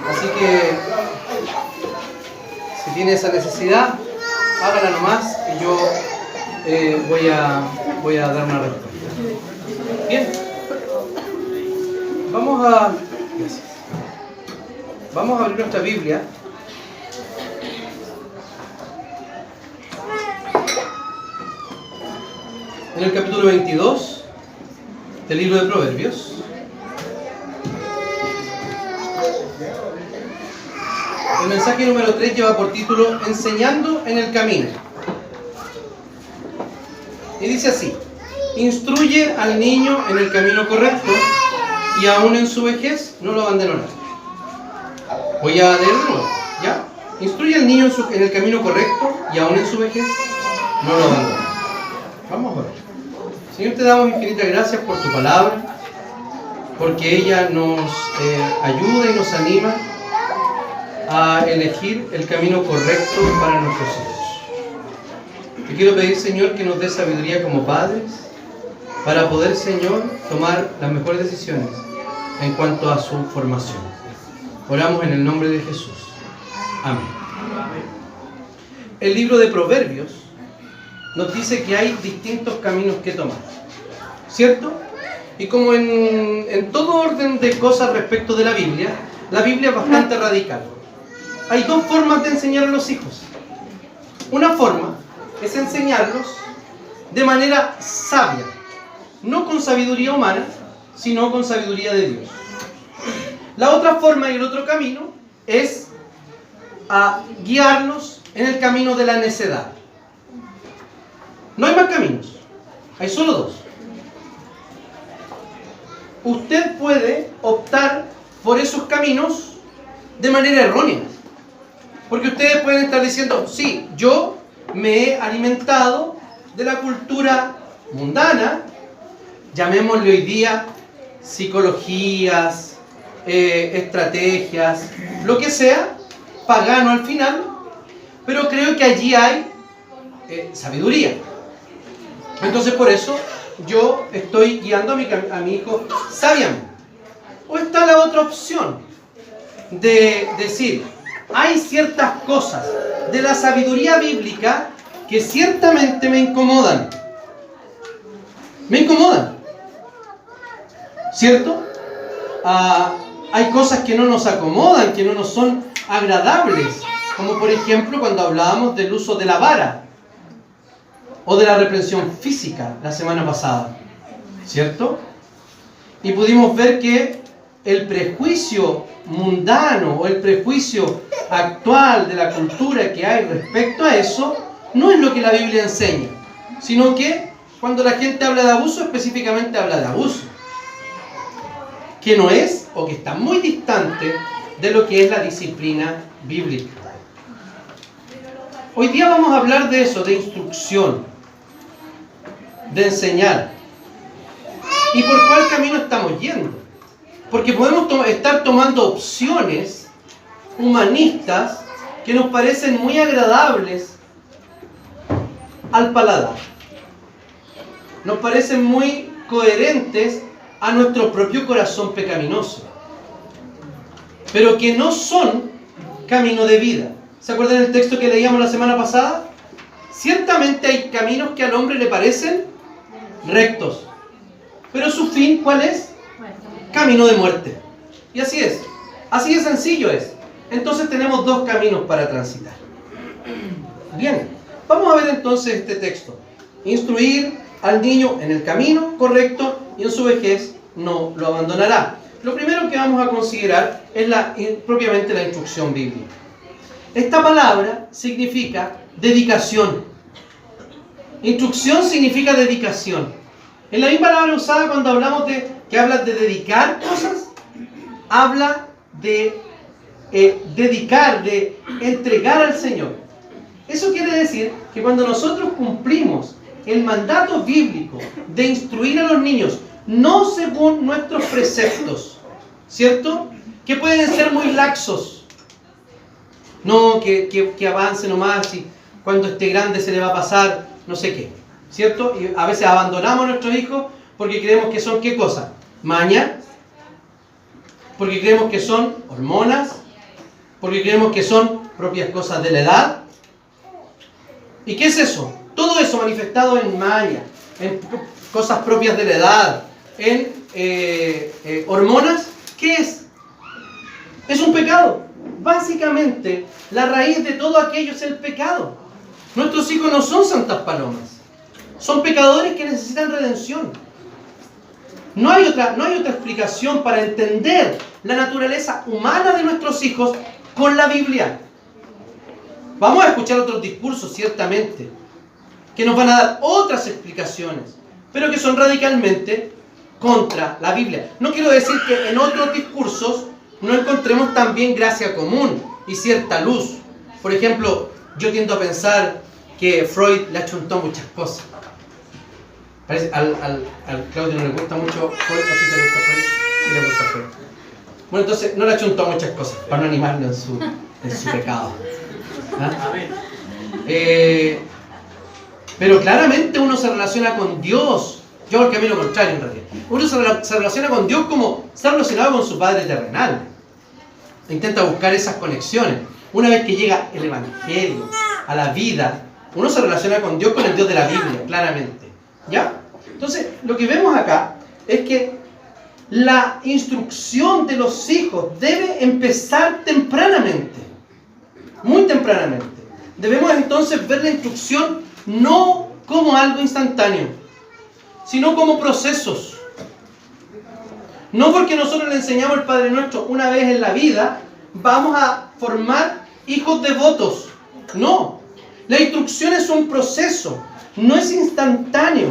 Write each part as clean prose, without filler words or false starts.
Así que, si tiene esa necesidad, hágala nomás y yo voy a dar una respuesta. Bien. Vamos a abrir nuestra Biblia. En el capítulo 22 del libro de Proverbios. El mensaje número 3 lleva por título Enseñando en el camino. Y dice así: instruye al niño en el camino correcto y aún en su vejez no lo abandonará. Voy a leer de nuevo, ¿ya? Instruye al niño en el camino correcto y aún en su vejez no lo abandonará. Vamos a ver. Señor, te damos infinitas gracias por tu palabra, porque ella nos ayuda y nos anima a elegir el camino correcto para nuestros hijos. Te quiero pedir, Señor, que nos dé sabiduría como padres para poder, Señor, tomar las mejores decisiones en cuanto a su formación. Oramos en el nombre de Jesús. Amén. El libro de Proverbios nos dice que hay distintos caminos que tomar, ¿cierto? Y como en todo orden de cosas respecto de la Biblia es bastante radical. Hay dos formas de enseñar a los hijos. Una forma es enseñarlos de manera sabia, no con sabiduría humana, sino con sabiduría de Dios. La otra forma y el otro camino es a guiarlos en el camino de la necedad. No hay más caminos, hay solo dos. Usted puede optar por esos caminos de manera errónea, porque ustedes pueden estar diciendo: sí, yo me he alimentado de la cultura mundana, llamémosle hoy día psicologías, estrategias, lo que sea, pagano al final, pero creo que allí hay sabiduría. Entonces por eso yo estoy guiando a mi hijo sabiamente. O está la otra opción de decir: hay ciertas cosas de la sabiduría bíblica que ciertamente me incomodan. Me incomodan, ¿cierto? Hay cosas que no nos acomodan, que no nos son agradables, como por ejemplo cuando hablábamos del uso de la vara o de la reprensión física la semana pasada, ¿cierto? Y pudimos ver que el prejuicio mundano o el prejuicio actual de la cultura que hay respecto a eso no es lo que la Biblia enseña, sino que cuando la gente habla de abuso, específicamente habla de abuso, que no es o que está muy distante de lo que es la disciplina bíblica. Hoy día vamos a hablar de eso, de instrucción, de enseñar. ¿Y por cuál camino estamos yendo? Porque podemos estar tomando opciones humanistas que nos parecen muy agradables al paladar. Nos parecen muy coherentes a nuestro propio corazón pecaminoso, pero que no son camino de vida. ¿Se acuerdan del texto que leíamos la semana pasada? Ciertamente hay caminos que al hombre le parecen rectos, pero su fin, ¿cuál es? Camino de muerte. Y así es de sencillo es. Entonces tenemos dos caminos para transitar. Bien, vamos a ver entonces este texto. Instruir al niño en el camino correcto y en su vejez no lo abandonará. Lo primero que vamos a considerar es propiamente la instrucción bíblica. Esta palabra significa dedicación. Instrucción significa dedicación. Es la misma palabra usada cuando hablamos que habla de dedicar cosas, habla de dedicar, de entregar al Señor. Eso quiere decir que cuando nosotros cumplimos el mandato bíblico de instruir a los niños, no según nuestros preceptos, ¿cierto? Que pueden ser muy laxos. No, que avance nomás y cuando esté grande se le va a pasar no sé qué, ¿cierto? Y a veces abandonamos a nuestros hijos porque creemos que son ¿qué cosa? Maña, porque creemos que son hormonas, porque creemos que son propias cosas de la edad. ¿Y qué es eso? Todo eso manifestado en maña, en cosas propias de la edad, en hormonas, ¿qué es? Es un pecado. Básicamente, la raíz de todo aquello es el pecado. Nuestros hijos no son santas palomas. Son pecadores que necesitan redención. No hay otra explicación para entender la naturaleza humana de nuestros hijos con la Biblia. Vamos a escuchar otros discursos, ciertamente, que nos van a dar otras explicaciones, pero que son radicalmente contra la Biblia. No quiero decir que en otros discursos no encontremos también gracia común y cierta luz. Por ejemplo, yo tiendo a pensar que Freud le achuntó muchas cosas. Parece, al Claudio no le gusta mucho Freud, ¿o sí te gusta Freud? Sí le gusta Freud. Bueno, entonces no le achuntó muchas cosas, para no animarlo en su pecado. ¿Ah? Pero claramente uno se relaciona con Dios. Yo al camino contrario en realidad. Uno se relaciona con Dios como está relacionado con su Padre terrenal. Intenta buscar esas conexiones. Una vez que llega el Evangelio a la vida, uno se relaciona con Dios, con el Dios de la Biblia, claramente. ¿Ya? Entonces, lo que vemos acá es que la instrucción de los hijos debe empezar tempranamente. Muy tempranamente. Debemos entonces ver la instrucción no como algo instantáneo, sino como procesos. No porque nosotros le enseñamos el Padre Nuestro una vez en la vida, vamos a formar hijos devotos. No. La instrucción es un proceso, no es instantáneo.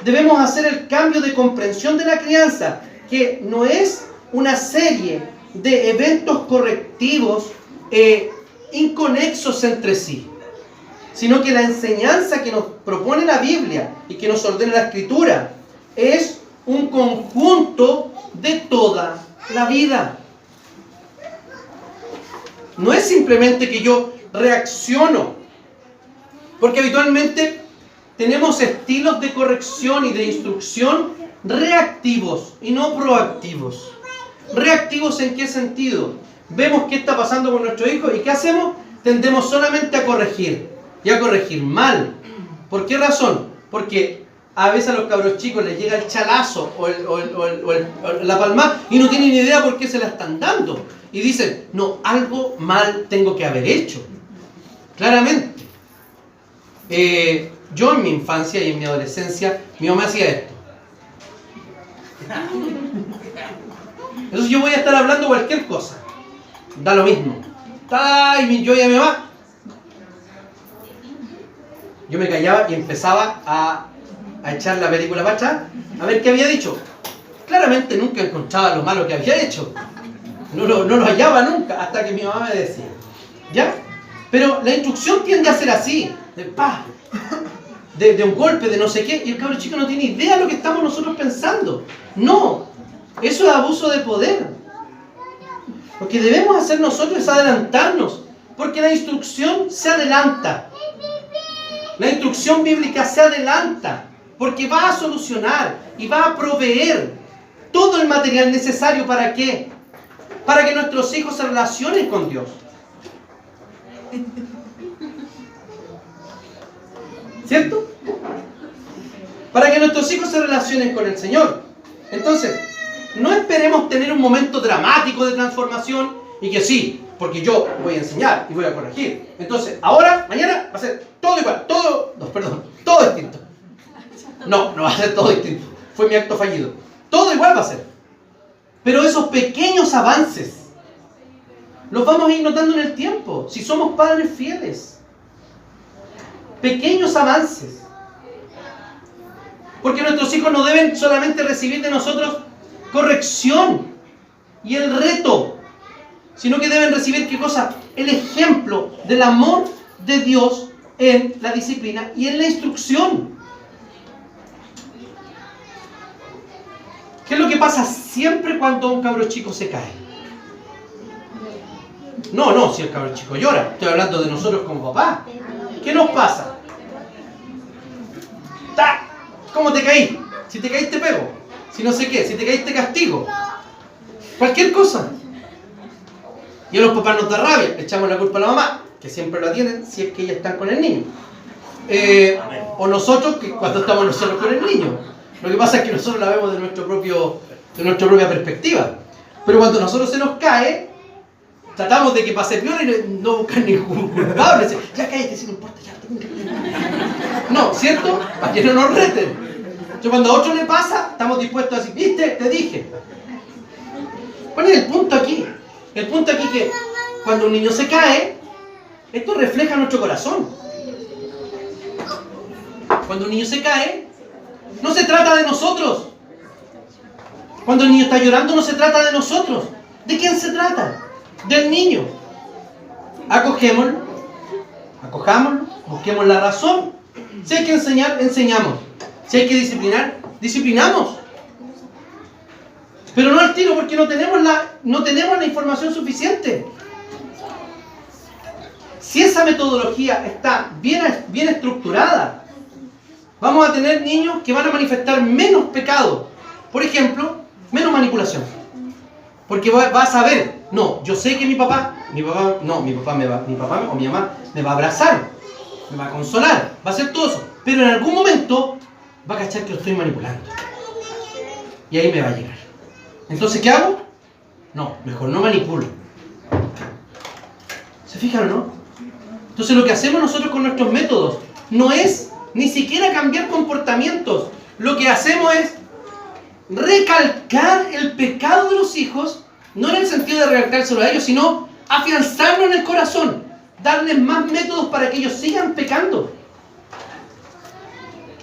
Debemos hacer el cambio de comprensión de la crianza, que no es una serie de eventos correctivos inconexos entre sí, sino que la enseñanza que nos propone la Biblia y que nos ordena la Escritura es un conjunto de toda la vida. No es simplemente que yo reacciono, porque habitualmente tenemos estilos de corrección y de instrucción reactivos y no proactivos. ¿Reactivos en qué sentido? Vemos qué está pasando con nuestro hijo y ¿qué hacemos? Tendemos solamente a corregir y a corregir mal. ¿Por qué razón? Porque a veces a los cabros chicos les llega el chalazo o la palmada y no tienen ni idea por qué se la están dando. Y dicen, no, algo mal tengo que haber hecho. Claramente. Yo en mi infancia y en mi adolescencia, mi mamá hacía esto. Entonces yo voy a estar hablando cualquier cosa. Da lo mismo. Y yo y a mi mamá. Yo me callaba y empezaba a echar la película para atrás, a ver qué había dicho. Claramente nunca encontraba lo malo que había hecho. No lo hallaba nunca, hasta que mi mamá me decía. ¿Ya? Pero la instrucción tiende a ser así. De un golpe, de no sé qué. Y el cabrón chico no tiene idea de lo que estamos nosotros pensando. No. Eso es abuso de poder. Lo que debemos hacer nosotros es adelantarnos. Porque la instrucción se adelanta. La instrucción bíblica se adelanta. Porque va a solucionar y va a proveer todo el material necesario. ¿Para qué? Para que nuestros hijos se relacionen con Dios. ¿Cierto? Para que nuestros hijos se relacionen con el Señor. Entonces, no esperemos tener un momento dramático de transformación y que sí, porque yo voy a enseñar y voy a corregir. Entonces, ahora, mañana va a ser todo igual, todo distinto. No va a ser todo distinto. Fue mi acto fallido. Todo igual va a ser. Pero esos pequeños avances los vamos a ir notando en el tiempo, si somos padres fieles. Pequeños avances. Porque nuestros hijos no deben solamente recibir de nosotros corrección y el reto, sino que deben recibir, ¿qué cosa? El ejemplo del amor de Dios en la disciplina y en la instrucción. ¿Qué es lo que pasa siempre cuando un cabro chico se cae? No, si el cabro chico llora. Estoy hablando de nosotros como papá. ¿Qué nos pasa? ¿Cómo te caí? Si te caíste pego. Si no sé qué, si te caíste castigo. Cualquier cosa. Y a los papás nos da rabia, echamos la culpa a la mamá, que siempre la tienen si es que ellas están con el niño. O nosotros, que cuando estamos nosotros con el niño. Lo que pasa es que nosotros la vemos de nuestra propia perspectiva. Pero cuando a nosotros se nos cae, tratamos de que pase piola y no buscar ningún culpable. Ya cállate, si no importa, ya. No, ¿cierto? Para que no nos reten. Yo cuando a otro le pasa, estamos dispuestos a decir, ¿viste? Te dije. ¿Cuál es el punto aquí? El punto aquí es que cuando un niño se cae, esto refleja nuestro corazón. Cuando un niño se cae, no se trata de nosotros. Cuando el niño está llorando, no se trata de nosotros. ¿De quién se trata? Del niño. Acojámoslo, busquemos la razón. Si hay que enseñar, enseñamos. Si hay que disciplinar, disciplinamos. Pero no al tiro, porque no tenemos la información suficiente. Si esa metodología está bien estructurada, vamos a tener niños que van a manifestar menos pecado. Por ejemplo, menos manipulación. Porque va a saber, no, yo sé que mi papá o mi mamá me va a abrazar, me va a consolar, va a hacer todo eso. Pero en algún momento va a cachar que lo estoy manipulando. Y ahí me va a llegar. Entonces, ¿qué hago? No, mejor no manipulo. ¿Se fijan o no? Entonces lo que hacemos nosotros con nuestros métodos no es ni siquiera cambiar comportamientos. Lo que hacemos es recalcar el pecado de los hijos, no en el sentido de recalcárselo a ellos, sino afianzarlo en el corazón, darles más métodos para que ellos sigan pecando.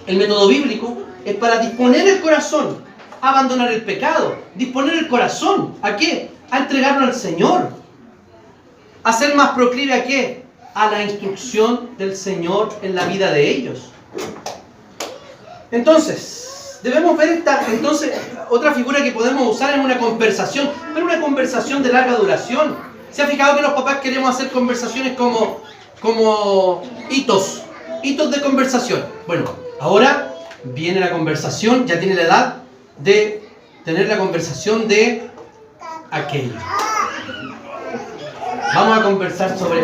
El método bíblico es para disponer el corazón, abandonar el pecado, disponer el corazón, ¿a qué? A entregarlo al Señor, a ser más proclive ¿a qué? A la instrucción del Señor en la vida de ellos. Entonces, debemos ver otra figura que podemos usar en una conversación, pero una conversación de larga duración. ¿Se ha fijado que los papás queremos hacer conversaciones como hitos de conversación? Bueno, ahora viene la conversación, ya tiene la edad de tener la conversación de aquello. Vamos a conversar sobre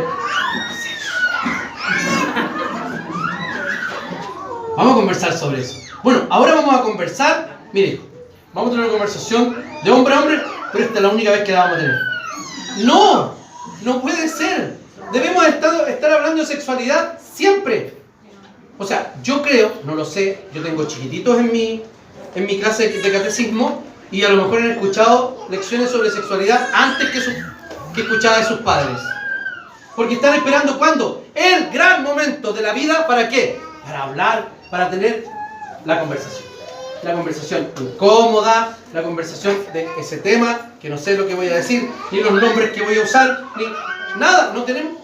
eso. Bueno, ahora vamos a conversar, mire, vamos a tener una conversación de hombre a hombre, pero esta es la única vez que la vamos a tener. No puede ser. Debemos estar hablando de sexualidad siempre. O sea, yo creo, no lo sé, yo tengo chiquititos en mi clase de catecismo y a lo mejor han escuchado lecciones sobre sexualidad antes que escuchar de sus padres. Porque están esperando ¿cuándo? El gran momento de la vida, ¿para qué? Para hablar, para tener la conversación. La conversación incómoda, la conversación de ese tema, que no sé lo que voy a decir, ni los nombres que voy a usar, ni nada, no tenemos.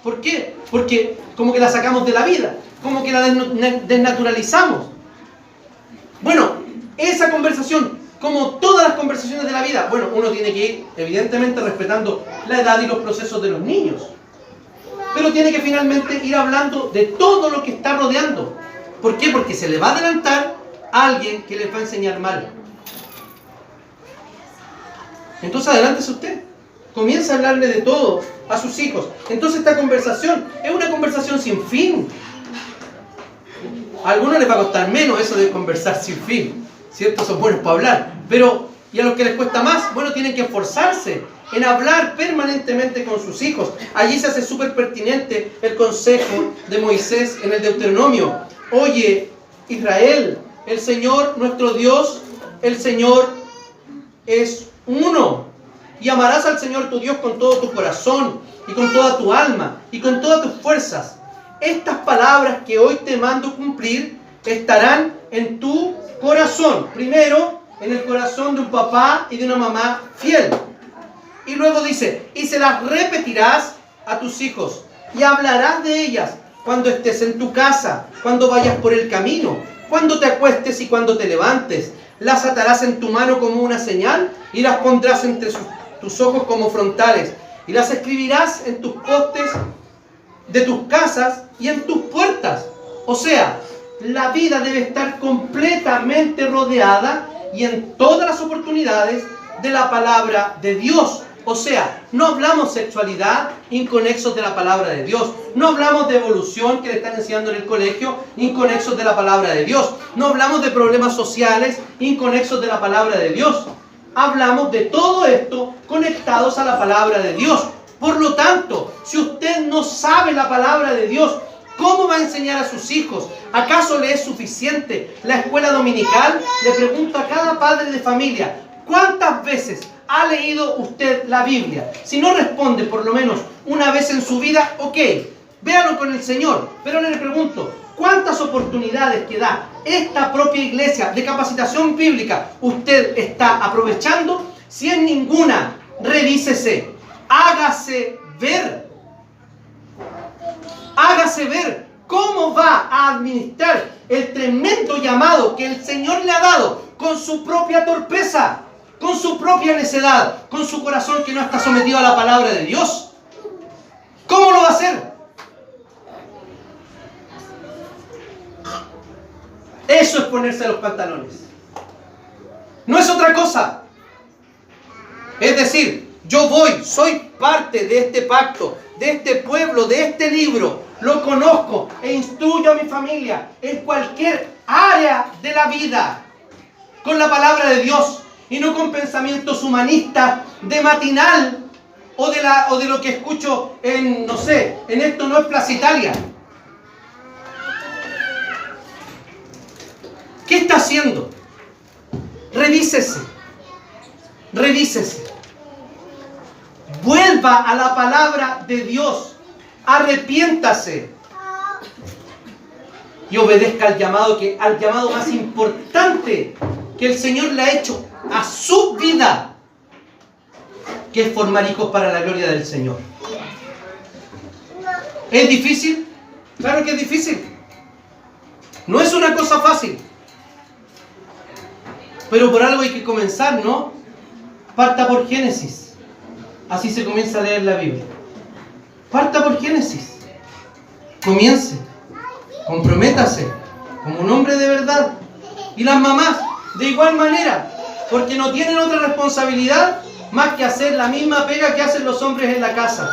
¿Por qué? Porque como que la sacamos de la vida, como que la desnaturalizamos. Bueno, esa conversación, como todas las conversaciones de la vida, bueno, uno tiene que ir, evidentemente, respetando la edad y los procesos de los niños. Pero tiene que finalmente ir hablando de todo lo que está rodeando. ¿Por qué? Porque se le va a adelantar a alguien que les va a enseñar mal. Entonces adelántese usted. Comienza a hablarle de todo a sus hijos. Entonces esta conversación es una conversación sin fin. A algunos les va a costar menos eso de conversar sin fin, ¿cierto? Son buenos para hablar. Pero, y a los que les cuesta más, bueno, tienen que esforzarse en hablar permanentemente con sus hijos. Allí se hace súper pertinente el consejo de Moisés en el Deuteronomio. Oye, Israel, el Señor, nuestro Dios, el Señor es uno. Y amarás al Señor tu Dios con todo tu corazón, y con toda tu alma, y con todas tus fuerzas. Estas palabras que hoy te mando cumplir estarán en tu corazón. Primero, en el corazón de un papá y de una mamá fiel. Y luego dice, y se las repetirás a tus hijos, y hablarás de ellas cuando estés en tu casa, cuando vayas por el camino, cuando te acuestes y cuando te levantes. Las atarás en tu mano como una señal, y las pondrás entre tus ojos como frontales, y las escribirás en tus postes de tus casas y en tus puertas. O sea, la vida debe estar completamente rodeada y en todas las oportunidades de la palabra de Dios. O sea, no hablamos sexualidad inconexos de la palabra de Dios. No hablamos de evolución que le están enseñando en el colegio inconexos de la palabra de Dios. No hablamos de problemas sociales inconexos de la palabra de Dios. Hablamos de todo esto conectados a la palabra de Dios. Por lo tanto, si usted no sabe la palabra de Dios, ¿cómo va a enseñar a sus hijos? ¿Acaso le es suficiente la escuela dominical? Le pregunto a cada padre de familia, ¿cuántas veces ha leído usted la Biblia? Si no responde por lo menos una vez en su vida, ok, véalo con el Señor. Pero le pregunto, ¿cuántas oportunidades que da esta propia iglesia de capacitación bíblica usted está aprovechando? Si en ninguna, revísese, hágase ver. Hágase ver cómo va a administrar el tremendo llamado que el Señor le ha dado con su propia torpeza, con su propia necedad, con su corazón que no está sometido a la palabra de Dios. ¿Cómo lo va a hacer? Eso es ponerse los pantalones. No es otra cosa. Es decir, yo soy parte de este pacto, de este pueblo, de este libro. Lo conozco e instruyo a mi familia en cualquier área de la vida con la palabra de Dios y no con pensamientos humanistas de matinal o de lo que escucho en, no sé, en Esto No es Plaza Italia. ¿Qué está haciendo? Revísese. Revísese. Vuelva a la palabra de Dios. Arrepiéntase. Y obedezca al llamado más importante que el Señor le ha hecho a su vida, que es formar hijos para la gloria del Señor. ¿Es difícil? Claro que es difícil. No es una cosa fácil. Pero por algo hay que comenzar, ¿no? Parta por Génesis. Así se comienza a leer la Biblia. Parta por Génesis. Comience. Comprométase como un hombre de verdad. Y las mamás, de igual manera, porque no tienen otra responsabilidad más que hacer la misma pega que hacen los hombres en la casa.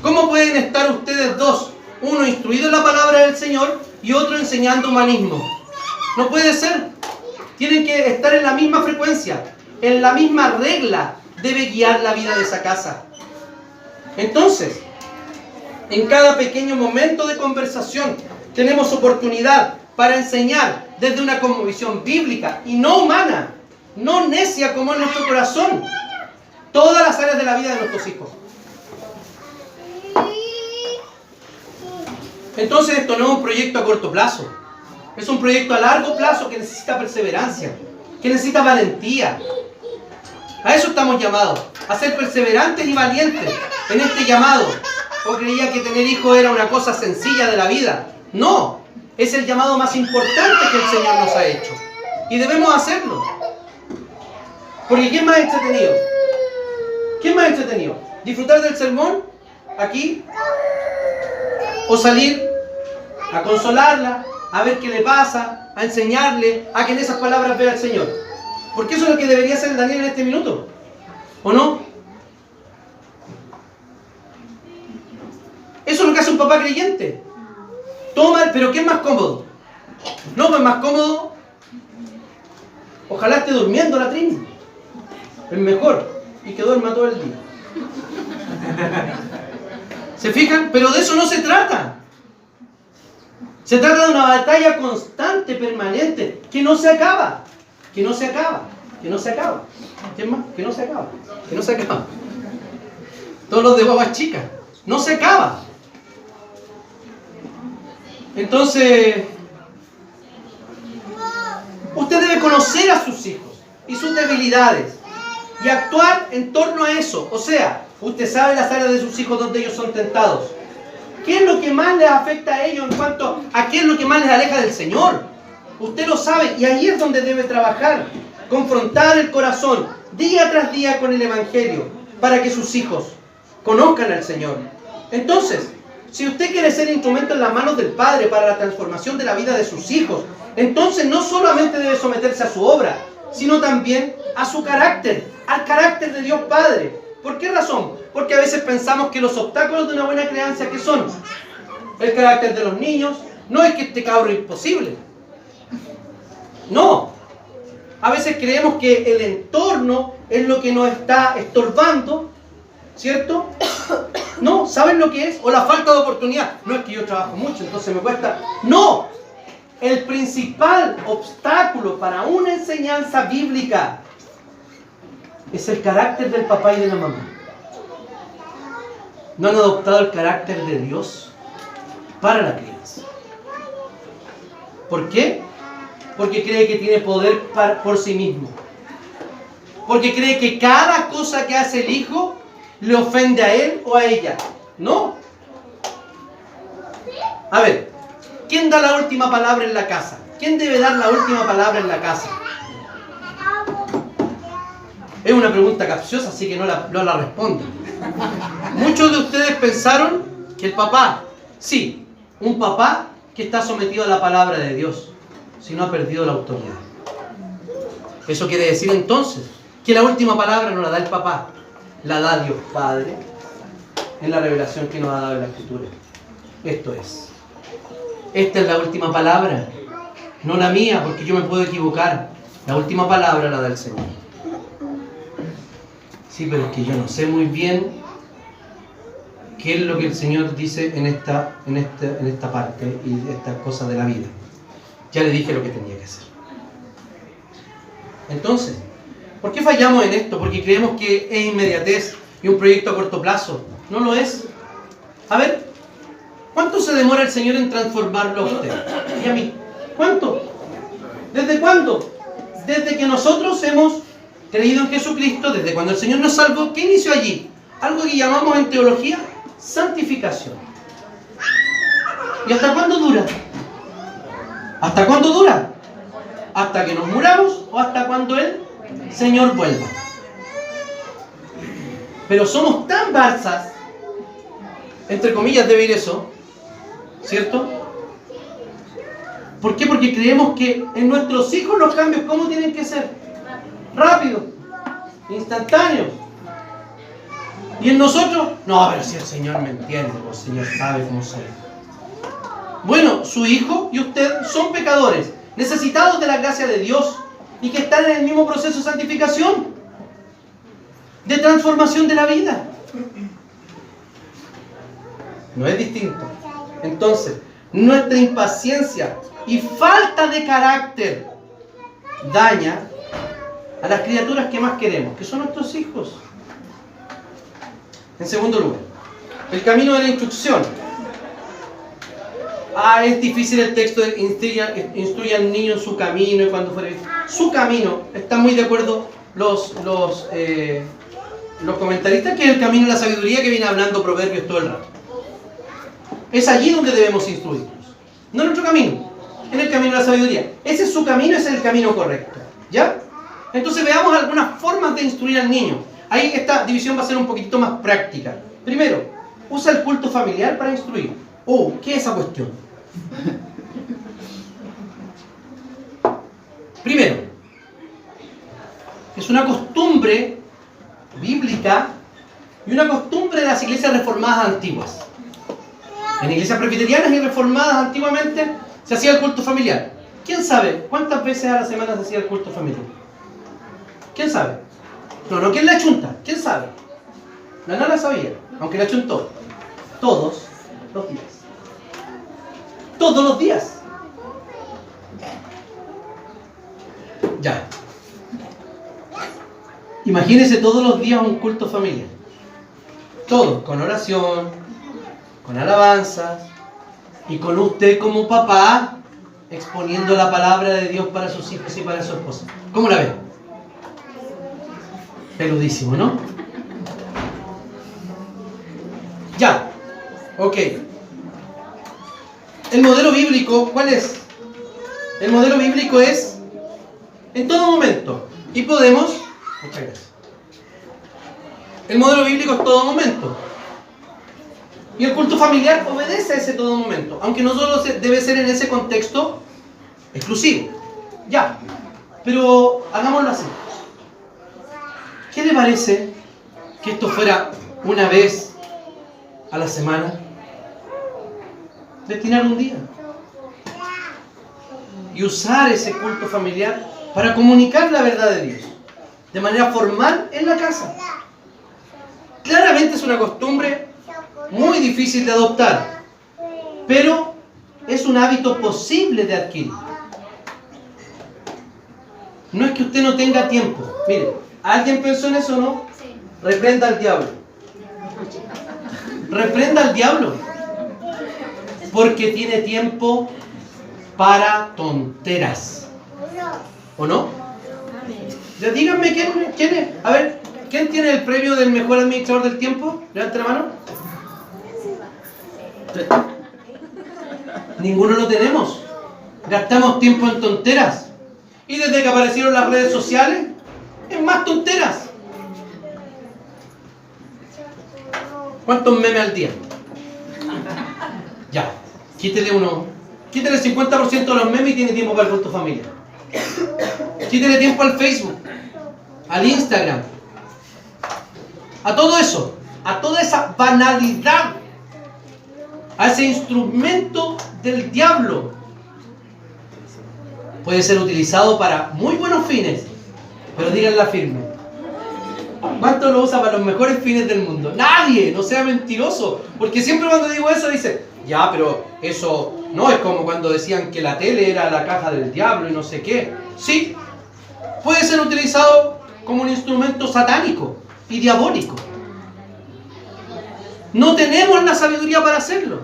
¿Cómo pueden estar ustedes dos, uno instruido en la palabra del Señor y otro enseñando humanismo? No puede ser. Tienen que estar en la misma frecuencia, en la misma regla debe guiar la vida de esa casa. Entonces, en cada pequeño momento de conversación tenemos oportunidad para enseñar desde una cosmovisión bíblica y no humana, no necia como en nuestro corazón, todas las áreas de la vida de nuestros hijos. Entonces esto no es un proyecto a corto plazo, es un proyecto a largo plazo que necesita perseverancia, que necesita valentía. A eso estamos llamados, a ser perseverantes y valientes en este llamado. ¿O creía que tener hijos era una cosa sencilla de la vida? No, es el llamado más importante que el Señor nos ha hecho. Y debemos hacerlo. Porque ¿qué es más entretenido? ¿Qué es más entretenido? ¿Disfrutar del sermón aquí? ¿O salir a consolarla, a ver qué le pasa, a enseñarle, a que en esas palabras vea al Señor? Porque eso es lo que debería hacer Daniel en este minuto. ¿O no? Eso es lo que hace un papá creyente. Toma, pero ¿qué es más cómodo? No, pues más cómodo. Ojalá esté durmiendo la Trini. Es mejor. Y que duerma todo el día. ¿Se fijan? Pero de eso no se trata. Se trata de una batalla constante, permanente, que no se acaba. Que no se acaba. Que no se acaba. ¿Qué más? Que no se acaba. Que no se acaba. Todos los de babas chicas. No se acaba. Entonces, usted debe conocer a sus hijos y sus debilidades y actuar en torno a eso. O sea, usted sabe las áreas de sus hijos donde ellos son tentados. ¿Qué es lo que más les afecta a ellos en cuanto a qué es lo que más les aleja del Señor? Usted lo sabe y ahí es donde debe trabajar. Confrontar el corazón día tras día con el Evangelio para que sus hijos conozcan al Señor. Entonces, si usted quiere ser instrumento en las manos del Padre para la transformación de la vida de sus hijos, entonces no solamente debe someterse a su obra, sino también a su carácter, al carácter de Dios Padre. ¿Por qué razón? Porque a veces pensamos que los obstáculos de una buena crianza, ¿qué son? El carácter de los niños. No es que este cabro es imposible. No. A veces creemos que el entorno es lo que nos está estorbando, ¿cierto? No, ¿saben lo que es? O la falta de oportunidad. No es que yo trabajo mucho, entonces me cuesta. No. El principal obstáculo para una enseñanza bíblica es el carácter del papá y de la mamá. No han adoptado el carácter de Dios para la crianza. ¿Por qué? Porque cree que tiene poder por sí mismo. Porque cree que cada cosa que hace el hijo le ofende a él o a ella. No. A ver, ¿quién da la última palabra en la casa? ¿Quién debe dar la última palabra en la casa? Es una pregunta capciosa, así que no la responden. Muchos de ustedes pensaron que el papá, sí, un papá que está sometido a la palabra de Dios, si no ha perdido la autoridad. Eso quiere decir entonces que la última palabra no la da el papá, la da Dios Padre en la revelación que nos ha dado en la Escritura. Esto es. Esta es la última palabra, no la mía, porque yo me puedo equivocar. La última palabra la da el Señor. Sí, pero es que yo no sé muy bien qué es lo que el Señor dice en esta parte y estas cosas de la vida. Ya le dije lo que tenía que hacer. Entonces, ¿por qué fallamos en esto? Porque creemos que es inmediatez y un proyecto a corto plazo. No lo es. A ver, ¿cuánto se demora el Señor en transformarlo a usted y a mí? ¿Cuánto? ¿Desde cuándo? Desde que nosotros hemos creído en Jesucristo, desde cuando el Señor nos salvó. ¿Qué inició allí? Algo que llamamos en teología santificación. ¿Y hasta cuándo dura? ¿Hasta cuándo dura? ¿Hasta que nos muramos o hasta cuando el Señor vuelva? Pero somos tan balsas, entre comillas debe ir eso, ¿cierto? ¿Por qué? Porque creemos que en nuestros hijos los cambios, ¿cómo tienen que ser? Rápido, instantáneo. Y en nosotros, no, pero si el Señor me entiende, el Señor sabe cómo soy. Bueno, su hijo y usted son pecadores, necesitados de la gracia de Dios y que están en el mismo proceso de santificación, de transformación de la vida. No es distinto. Entonces, nuestra impaciencia y falta de carácter daña a las criaturas que más queremos, que son nuestros hijos. En segundo lugar, el camino de la instrucción. Es difícil el texto de instruye al niño en su camino y cuando fuere. Su camino, están muy de acuerdo los comentaristas, que es el camino de la sabiduría que viene hablando Proverbios todo el rato. Es allí donde debemos instruirnos. No en nuestro camino, en el camino de la sabiduría. Ese es su camino, ese es el camino correcto. ¿Ya? Entonces veamos algunas formas de instruir al niño. Ahí esta división va a ser un poquito más práctica. Primero, usa el culto familiar para instruir. ¿Qué es esa cuestión? Primero, es una costumbre bíblica y una costumbre de las iglesias reformadas antiguas. En iglesias presbiterianas y reformadas antiguamente se hacía el culto familiar. ¿Quién sabe cuántas veces a la semana se hacía el culto familiar? ¿Quién sabe? No, ¿quién la chunta? ¿Quién sabe? La nana sabía, aunque la chuntó. Todos los días. Todos los días. Ya. Imagínese todos los días un culto familiar. Todos, con oración, con alabanzas, y con usted como papá exponiendo la palabra de Dios para sus hijos y para su esposa. ¿Cómo la ven? Peludísimo, ¿no? Ya. Ok. El modelo bíblico, ¿cuál es? El modelo bíblico es en todo momento. Y podemos... Muchas gracias. El modelo bíblico es todo momento. Y el culto familiar obedece a ese todo momento. Aunque no solo debe ser en ese contexto exclusivo. Ya. Pero hagámoslo así. ¿Qué le parece que esto fuera una vez a la semana? Destinar un día. Y usar ese culto familiar para comunicar la verdad de Dios. De manera formal en la casa. Claramente es una costumbre muy difícil de adoptar. Pero es un hábito posible de adquirir. No es que usted no tenga tiempo. Mire, ¿alguien pensó en eso o no? Reprenda al diablo. Reprenda al diablo. Porque tiene tiempo para tonteras. ¿O no? Ya díganme quién es. A ver, ¿quién tiene el premio del mejor administrador del tiempo? Levante la mano. Ninguno lo tenemos. Gastamos tiempo en tonteras. Y desde que aparecieron las redes sociales, es más tonteras. ¿Cuántos memes al día? Ya, quítele el 50% de los memes y tiene tiempo para el culto familiar. Quítele tiempo al Facebook, al Instagram, a todo eso, a toda esa banalidad, a ese instrumento del diablo. Puede ser utilizado para muy buenos fines, pero díganla firme. ¿Cuánto lo usa para los mejores fines del mundo? Nadie, no sea mentiroso. Porque siempre cuando digo eso dice, ya, pero eso no es como cuando decían que la tele era la caja del diablo y no sé qué. Sí, puede ser utilizado como un instrumento satánico y diabólico. No tenemos la sabiduría para hacerlo.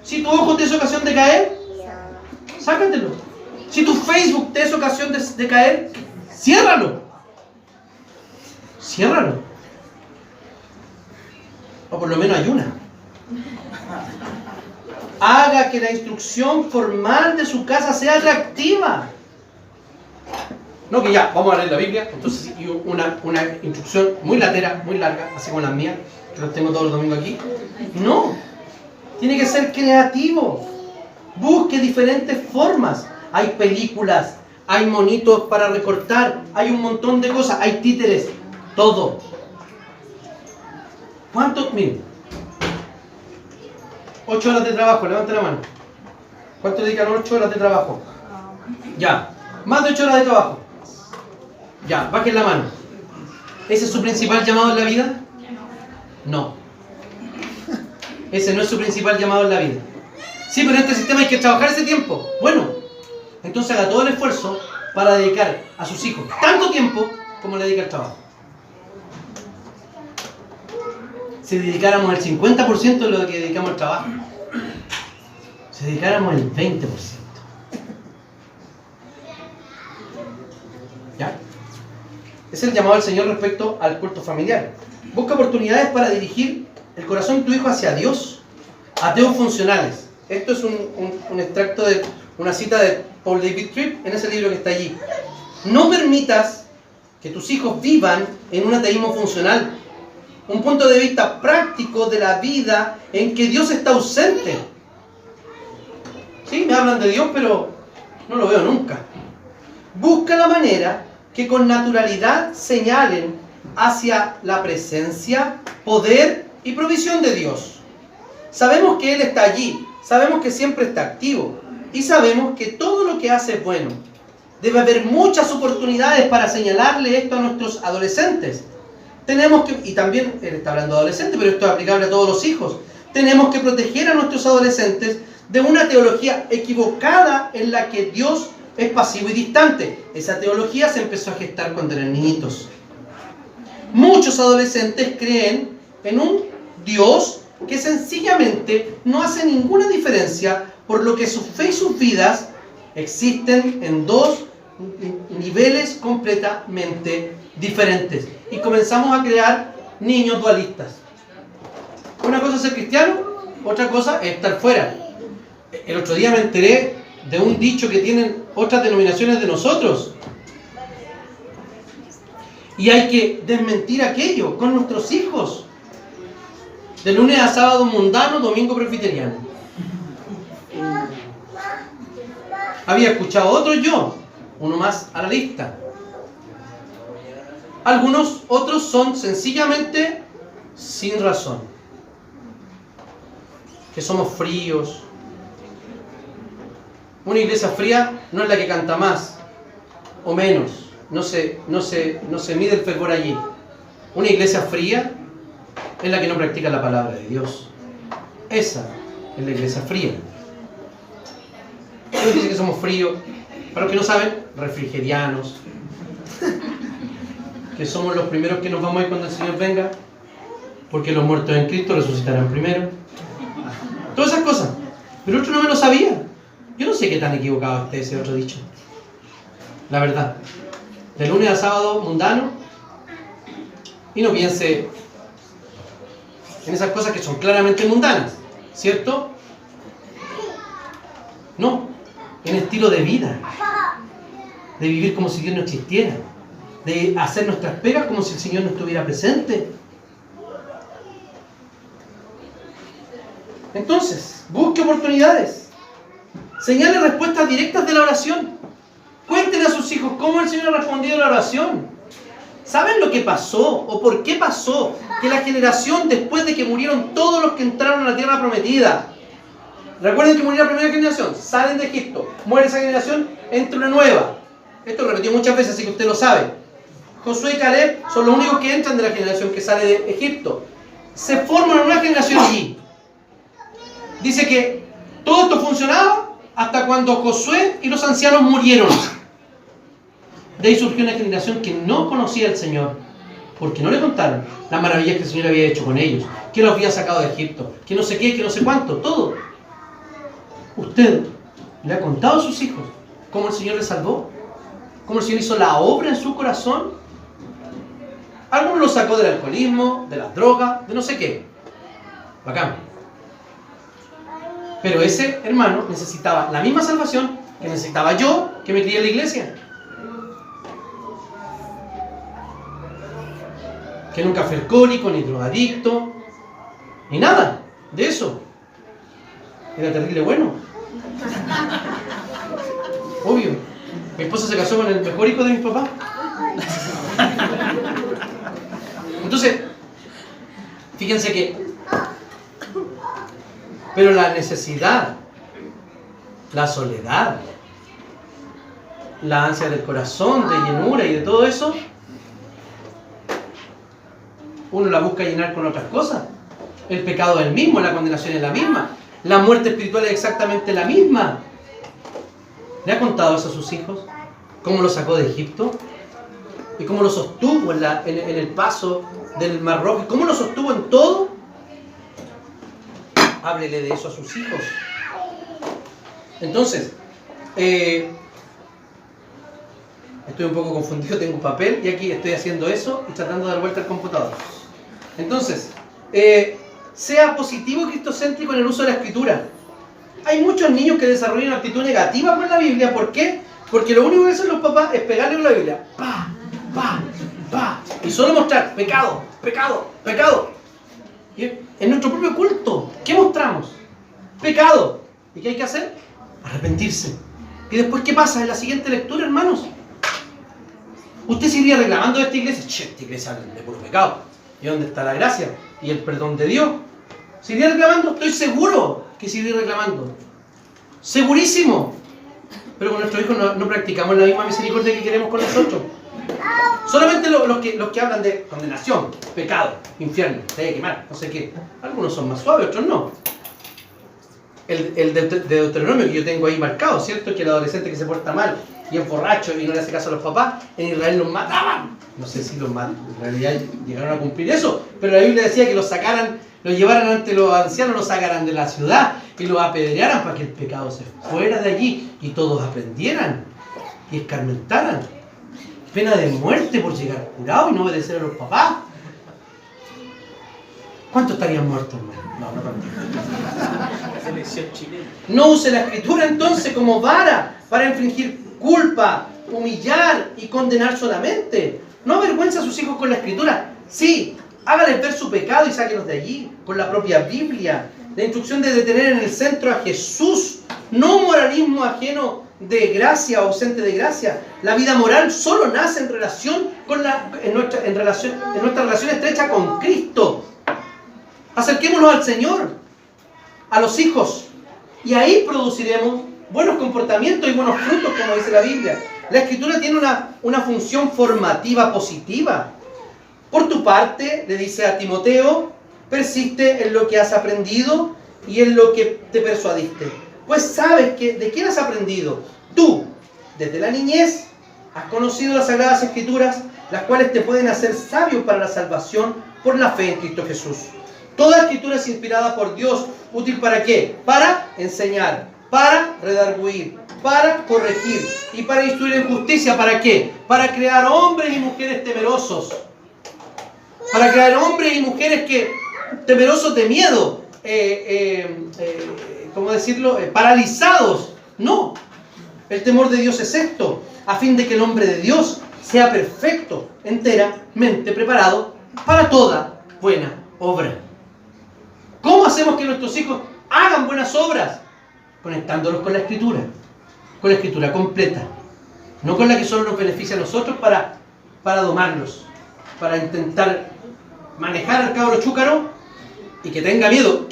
Si tu ojo te es ocasión de caer, sácatelo. Si tu Facebook te es ocasión de caer, ciérralo. Ciérralo. O por lo menos ayuna. Haga que la instrucción formal de su casa sea atractiva. No que ya, vamos a leer la Biblia. Entonces, y una instrucción muy latera, muy larga, así como las mías, que las tengo todos los domingos aquí. No. Tiene que ser creativo. Busque diferentes formas. Hay películas, hay monitos para recortar, hay un montón de cosas, hay títeres. Todo. ¿Cuántos? Miren. 8 horas de trabajo, levante la mano. ¿Cuánto dedican 8 horas de trabajo? Ya. Más de 8 horas de trabajo. Ya, bajen la mano. ¿Ese es su principal llamado en la vida? No. Ese no es su principal llamado en la vida. Sí, pero en este sistema hay que trabajar ese tiempo. Bueno, entonces haga todo el esfuerzo para dedicar a sus hijos tanto tiempo como le dedica al trabajo. Si dedicáramos el 50% de lo que dedicamos al trabajo, si dedicáramos el 20%. ¿Ya? Es el llamado del Señor respecto al culto familiar. Busca oportunidades para dirigir el corazón de tu hijo hacia Dios. Ateos funcionales. Esto es un extracto de una cita de Paul David Tripp en ese libro que está allí. No permitas que tus hijos vivan en un ateísmo funcional. Un punto de vista práctico de la vida en que Dios está ausente. Sí, me hablan de Dios, pero no lo veo nunca. Busca la manera que con naturalidad señalen hacia la presencia, poder y provisión de Dios. Sabemos que Él está allí, sabemos que siempre está activo y sabemos que todo lo que hace es bueno. Debe haber muchas oportunidades para señalarle esto a nuestros adolescentes. Tenemos que, y también él está hablando de adolescentes, pero esto es aplicable a todos los hijos. Tenemos que proteger a nuestros adolescentes de una teología equivocada en la que Dios es pasivo y distante. Esa teología se empezó a gestar cuando eran niñitos. Muchos adolescentes creen en un Dios que sencillamente no hace ninguna diferencia, por lo que su fe y sus vidas existen en dos niveles completamente diferentes. Y comenzamos a crear niños dualistas. Una cosa es ser cristiano, otra cosa es estar fuera. El otro día me enteré de un dicho que tienen otras denominaciones de nosotros. Y hay que desmentir aquello con nuestros hijos. De lunes a sábado mundano, domingo presbiteriano. Había escuchado otro yo, uno más a la lista. Algunos otros son sencillamente sin razón. Que somos fríos. Una iglesia fría no es la que canta más o menos. No se mide el fervor allí. Una iglesia fría es la que no practica la palabra de Dios. Esa es la iglesia fría. ¿Quién dice que somos fríos? Para los que no saben, refrigerianos. Que somos los primeros que nos vamos a ir cuando el Señor venga. Porque los muertos en Cristo resucitarán primero. Todas esas cosas. Pero otro no me lo sabía. Yo no sé qué tan equivocado esté ese otro dicho. La verdad. De lunes a sábado mundano. Y no piense en esas cosas que son claramente mundanas. ¿Cierto? No. En estilo de vida. De vivir como si Dios no existiera. De hacer nuestras pegas como si el Señor no estuviera presente. Entonces, busque oportunidades. Señale respuestas directas de la oración. Cuéntenle a sus hijos cómo el Señor ha respondido a la oración. ¿Saben lo que pasó o por qué pasó que la generación después de que murieron todos los que entraron a la tierra prometida? Recuerden que murió la primera generación, salen de Egipto, muere esa generación, entra una nueva. Esto lo repetió muchas veces, así que usted lo sabe. Josué y Caleb son los únicos que entran de la generación que sale de Egipto. Se forma una nueva generación allí. Dice que todo esto funcionaba hasta cuando Josué y los ancianos murieron. De ahí surgió una generación que no conocía al Señor, porque no le contaron las maravillas que el Señor había hecho con ellos, que los había sacado de Egipto, que no sé qué, que no sé cuánto, todo. ¿Usted le ha contado a sus hijos cómo el Señor les salvó? ¿Cómo el Señor hizo la obra en su corazón? Algunos los sacó del alcoholismo, de las drogas, de no sé qué. Bacán. Pero ese hermano necesitaba la misma salvación que necesitaba yo, que me crié en la iglesia. Que nunca fue alcohólico, ni drogadicto, ni nada de eso. Era terrible bueno. Obvio. Mi esposa se casó con el mejor hijo de mi papá. Entonces, fíjense que... Pero la necesidad, la soledad, la ansia del corazón, de llenura y de todo eso, uno la busca llenar con otras cosas. El pecado es el mismo, la condenación es la misma, la muerte espiritual es exactamente la misma. ¿Le ha contado eso a sus hijos? ¿Cómo lo sacó de Egipto? ¿Y cómo lo sostuvo en el paso del Mar Rojo? ¿Y cómo lo sostuvo en todo? Háblele de eso a sus hijos. Entonces, estoy un poco confundido, tengo un papel y aquí estoy haciendo eso y tratando de dar vuelta al computador. Entonces, sea positivo y cristocéntrico en el uso de la escritura. Hay muchos niños que desarrollan una actitud negativa con la Biblia. ¿Por qué? Porque lo único que hacen los papás es pegarle con la Biblia. ¡Pa! ¡Pa! ¡Pa! Y solo mostrar pecado, pecado, pecado. Y en nuestro propio culto, ¿qué mostramos? Pecado. ¿Y qué hay que hacer? Arrepentirse. ¿Y después qué pasa en la siguiente lectura, hermanos? Usted se iría reclamando de esta iglesia. Che, esta iglesia habla de puro pecado. ¿Y dónde está la gracia? ¿Y el perdón de Dios? ¿Se iría reclamando? Estoy seguro que se iría reclamando. Segurísimo. Pero con nuestros hijos no practicamos la misma misericordia que queremos con nosotros. Solamente los que hablan de condenación, pecado, infierno, te hay que quemar, no sé qué. Algunos son más suaves, otros no. El de Deuteronomio que yo tengo ahí marcado, ¿cierto? Que el adolescente que se porta mal y es borracho y no le hace caso a los papás, en Israel los mataban. No sé si los mataban, en realidad llegaron a cumplir eso, pero la Biblia decía que los sacaran, los llevaran ante los ancianos, los sacaran de la ciudad y los apedrearan para que el pecado se fuera de allí y todos aprendieran y escarmentaran. Pena de muerte por llegar curado y no obedecer a los papás. ¿Cuántos estarían muertos, hermano? No Selección chilena. No use la escritura entonces como vara para infringir culpa, humillar y condenar solamente. No avergüenza a sus hijos con la escritura. Sí, hágales ver su pecado y sáquenos de allí, con la propia Biblia. La instrucción de tener en el centro a Jesús, no moralismo ajeno de gracia o ausente de gracia. La vida moral solo nace en relación con nuestra relación estrecha con Cristo. Acerquémonos al Señor, a los hijos, y ahí produciremos buenos comportamientos y buenos frutos, como dice la Biblia. La Escritura tiene una función formativa positiva. Por tu parte, le dice a Timoteo, persiste en lo que has aprendido y en lo que te persuadiste. Pues sabes que de quién has aprendido. Tú, desde la niñez, has conocido las Sagradas Escrituras, las cuales te pueden hacer sabio para la salvación por la fe en Cristo Jesús. Toda Escritura es inspirada por Dios. ¿Útil para qué? Para enseñar, para redarguir, para corregir y para instruir en justicia. ¿Para qué? Para crear hombres y mujeres temerosos. Para crear hombres y mujeres temerosos de miedo, ¿cómo decirlo? Paralizados. No. El temor de Dios es esto, a fin de que el hombre de Dios sea perfecto, enteramente preparado para toda buena obra. ¿Cómo hacemos que nuestros hijos hagan buenas obras? Conectándolos con la Escritura completa, no con la que solo nos beneficia a nosotros para domarlos, para intentar manejar al cabro chúcaro y que tenga miedo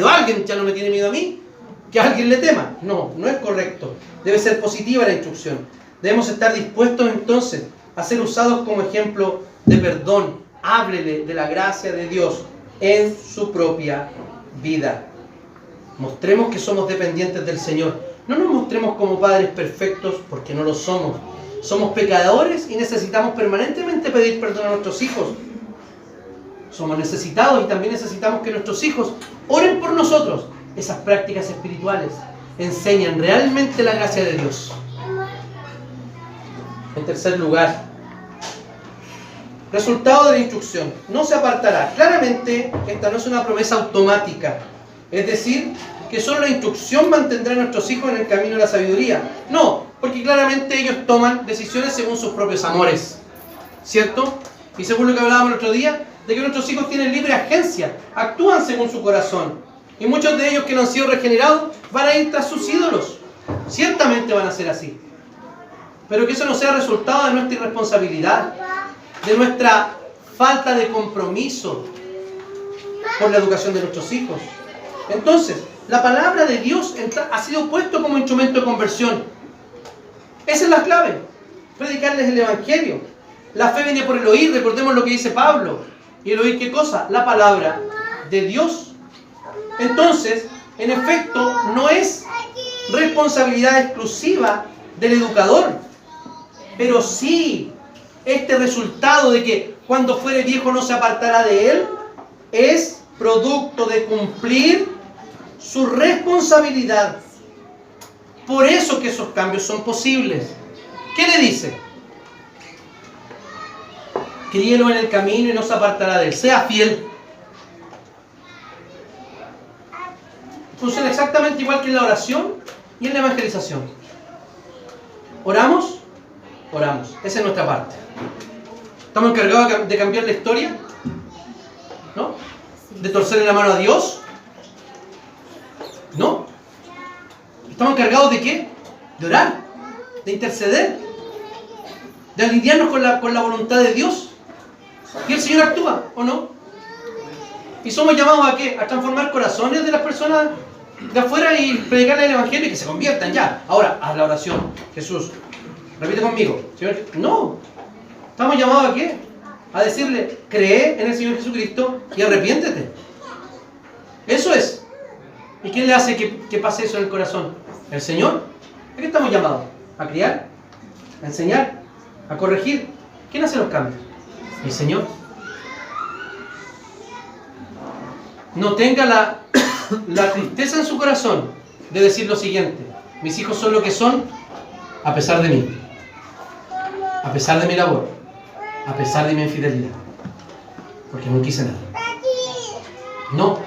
a alguien, ya no me tiene miedo a mí, que a alguien le tema. No, no es correcto. Debe ser positiva la instrucción. Debemos estar dispuestos entonces a ser usados como ejemplo de perdón. Háblele de la gracia de Dios en su propia vida. Mostremos que somos dependientes del Señor. No nos mostremos como padres perfectos, porque no lo somos. Somos pecadores y necesitamos permanentemente pedir perdón a nuestros hijos. Somos necesitados y también necesitamos que nuestros hijos oren por nosotros. Esas prácticas espirituales enseñan realmente la gracia de Dios. En tercer lugar, resultado de la instrucción. No se apartará. Claramente, esta no es una promesa automática. Es decir, que solo la instrucción mantendrá a nuestros hijos en el camino de la sabiduría. No, porque claramente ellos toman decisiones según sus propios amores. ¿Cierto? Y según lo que hablábamos el otro día, de que nuestros hijos tienen libre agencia, actúan según su corazón. Y muchos de ellos que no han sido regenerados van a ir tras sus ídolos. Ciertamente van a ser así. Pero que eso no sea resultado de nuestra irresponsabilidad, de nuestra falta de compromiso por la educación de nuestros hijos. Entonces, la palabra de Dios ha sido puesto como instrumento de conversión. Esa es la clave. Predicarles el Evangelio. La fe viene por el oír. Recordemos lo que dice Pablo. ¿Y el oír qué cosa? La palabra de Dios. Entonces, en efecto, no es responsabilidad exclusiva del educador. Pero sí, este resultado de que cuando fuere viejo no se apartará de él, es producto de cumplir su responsabilidad. Por eso que esos cambios son posibles. ¿Qué le dice? Críelo en el camino y no se apartará de él. Sea fiel. Funciona exactamente igual que en la oración y en la evangelización. ¿Oramos? Oramos. Esa es nuestra parte. ¿Estamos encargados de cambiar la historia? ¿No? ¿De torcerle la mano a Dios? No. ¿Estamos encargados de qué? De orar, de interceder, de alinearnos con la voluntad de Dios. Y el Señor actúa, ¿o no? Y somos llamados ¿a qué? A transformar corazones de las personas de afuera y predicarles el Evangelio y que se conviertan ya. Ahora, haz la oración. Jesús, repite conmigo. Señor, no. Estamos llamados ¿a qué? A decirle, cree en el Señor Jesucristo y arrepiéntete. Eso es. ¿Y quién le hace que pase eso en el corazón? ¿El Señor? ¿A qué estamos llamados? ¿A criar? ¿A enseñar? ¿A corregir? ¿Quién hace los cambios? El Señor. No tenga la tristeza en su corazón de decir lo siguiente: mis hijos son lo que son a pesar de mí, a pesar de mi labor, a pesar de mi infidelidad, porque no quise nada. No,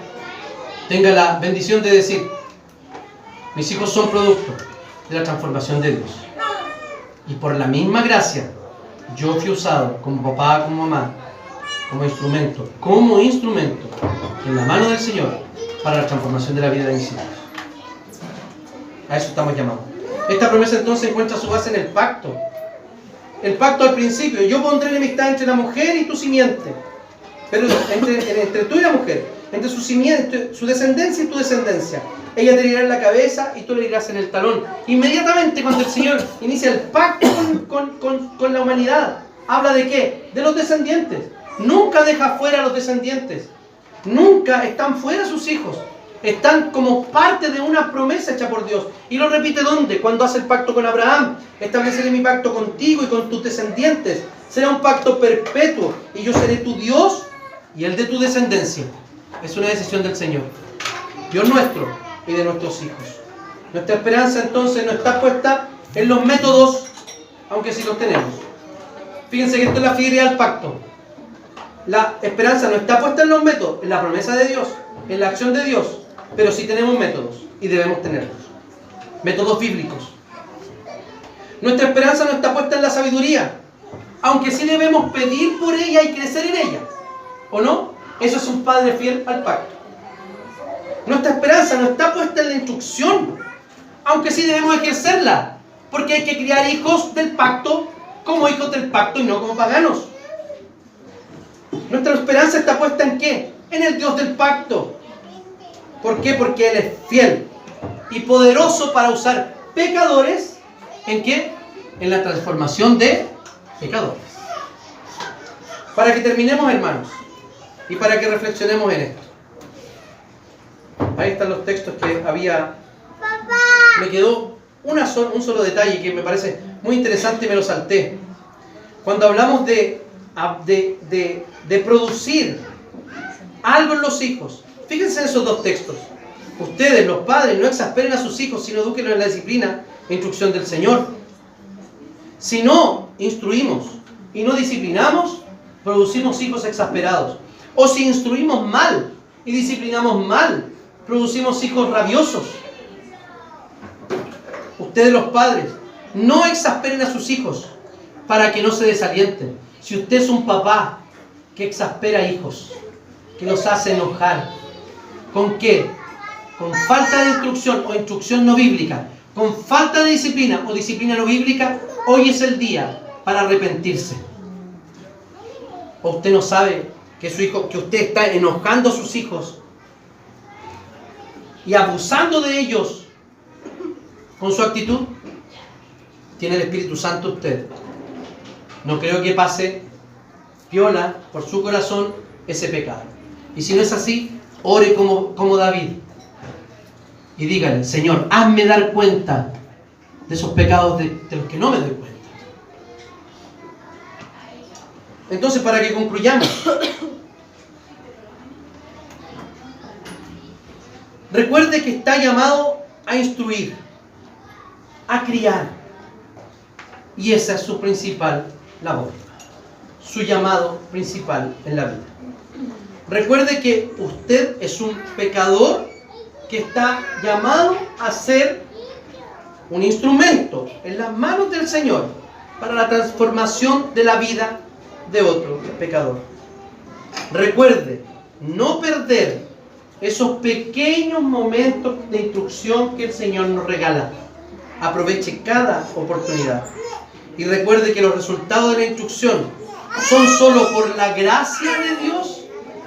tenga la bendición de decir: mis hijos son producto de la transformación de Dios, y por la misma gracia yo fui usado como papá, como mamá, como instrumento en la mano del Señor para la transformación de la vida de mis hijos. A eso estamos llamados. Esta promesa entonces encuentra su base en el pacto. El pacto al principio: yo pondré enemistad entre la mujer y tu simiente. Pero entre tú y la mujer, entre su simiente, su descendencia y tu descendencia. Ella te herirá en la cabeza y tú le herirás en el talón. Inmediatamente cuando el Señor inicia el pacto con la humanidad, ¿habla de qué? De los descendientes. Nunca deja fuera a los descendientes. Nunca están fuera sus hijos. Están como parte de una promesa hecha por Dios. Y lo repite ¿dónde? Cuando hace el pacto con Abraham: estableceré mi pacto contigo y con tus descendientes. Será un pacto perpetuo y yo seré tu Dios y el de tu descendencia. Es una decisión del Señor, Dios nuestro y de nuestros hijos. Nuestra esperanza entonces no está puesta en los métodos, aunque sí los tenemos. Fíjense que esto es la fidelidad al pacto. La esperanza no está puesta en los métodos, en la promesa de Dios, en la acción de Dios, pero sí tenemos métodos y debemos tenerlos. Métodos bíblicos. Nuestra esperanza no está puesta en la sabiduría, aunque sí debemos pedir por ella y crecer en ella. ¿O no? Eso es un padre fiel al pacto. Nuestra esperanza no está puesta en la instrucción, aunque sí debemos ejercerla, porque hay que criar hijos del pacto como hijos del pacto y no como paganos. Nuestra esperanza está puesta ¿en qué? En el Dios del pacto. ¿Por qué? Porque Él es fiel y poderoso para usar pecadores ¿en qué? En la transformación de pecadores. Para que terminemos, hermanos, y para que reflexionemos en esto. Ahí están los textos que había. Me quedó un solo detalle que me parece muy interesante y me lo salté. Cuando hablamos de producir algo en los hijos, fíjense en esos dos textos. Ustedes, los padres, no exasperen a sus hijos, sino edúquenlos en la disciplina e instrucción del Señor. Si no instruimos y no disciplinamos, producimos hijos exasperados. O si instruimos mal y disciplinamos mal, producimos hijos rabiosos. Ustedes, los padres, no exasperen a sus hijos para que no se desalienten. Si usted es un papá que exaspera hijos, que los hace enojar, ¿con qué? Con falta de instrucción o instrucción no bíblica, con falta de disciplina o disciplina no bíblica, hoy es el día para arrepentirse. ¿O usted no sabe que su hijo, que usted está enojando a sus hijos y abusando de ellos con su actitud? Tiene el Espíritu Santo usted. No creo que pase piola por su corazón ese pecado. Y si no es así, ore como David y dígale: Señor, hazme dar cuenta de esos pecados de los que no me doy cuenta. Entonces, para que concluyamos, recuerde que está llamado a instruir, a criar, y esa es su principal labor, su llamado principal en la vida. Recuerde que usted es un pecador que está llamado a ser un instrumento en las manos del Señor para la transformación de la vida de otro pecador. Recuerde no perder esos pequeños momentos de instrucción que el Señor nos regala. Aproveche cada oportunidad. Y recuerde que los resultados de la instrucción son solo por la gracia de Dios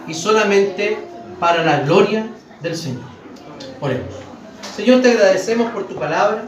y solamente para la gloria del Señor. Oremos. Señor, te agradecemos por tu palabra.